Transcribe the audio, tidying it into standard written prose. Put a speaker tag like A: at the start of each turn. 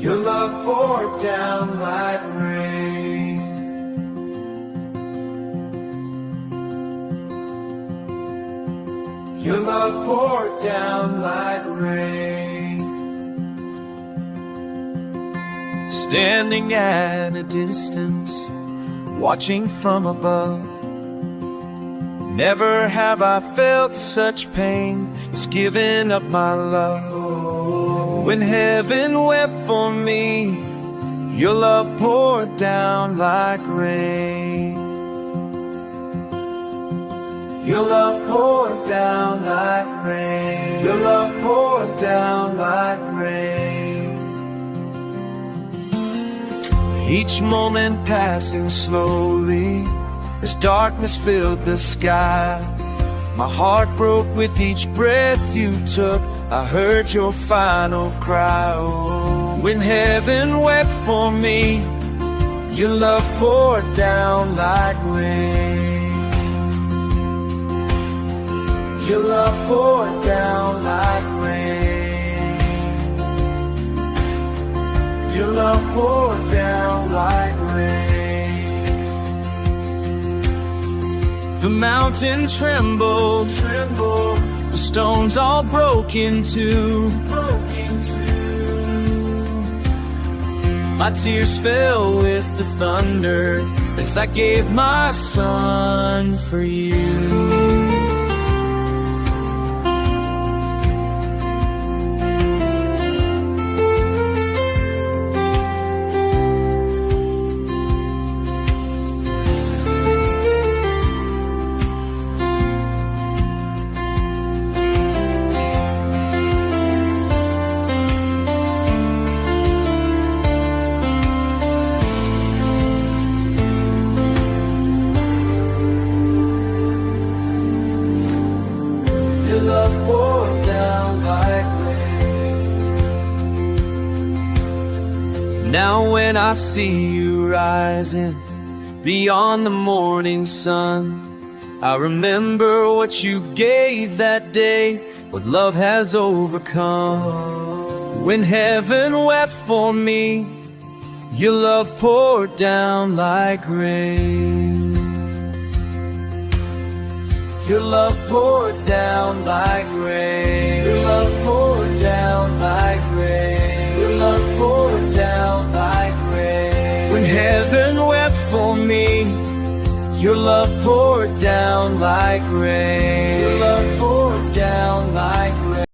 A: Your love poured down like rain. Your love poured down like rain. Standing at a distance, watching from above, never have I felt such pain as giving up my love. When heaven wept for me, your love poured down like rain. Your love poured down like rain. Your love poured down like rain. Each moment passing slowly as darkness filled the sky. My heart broke with each breath you took. I heard your final cry. Oh, when heaven wept for me, your love poured down like rain. Your love poured down like rain. Your love poured down like rain. The mountain trembled, trembled. The stones all broke into. My tears fell with the thunder as I gave my son for you. Your love poured down like rain. Now when I see you rising beyond the morning sun, I remember what you gave that day, what love has overcome. When heaven wept for me, your love poured down like rain. Your love poured down like rain. Your love poured down like rain. Your love poured down like rain. When heaven wept for me, your love poured down like rain. Your love poured down like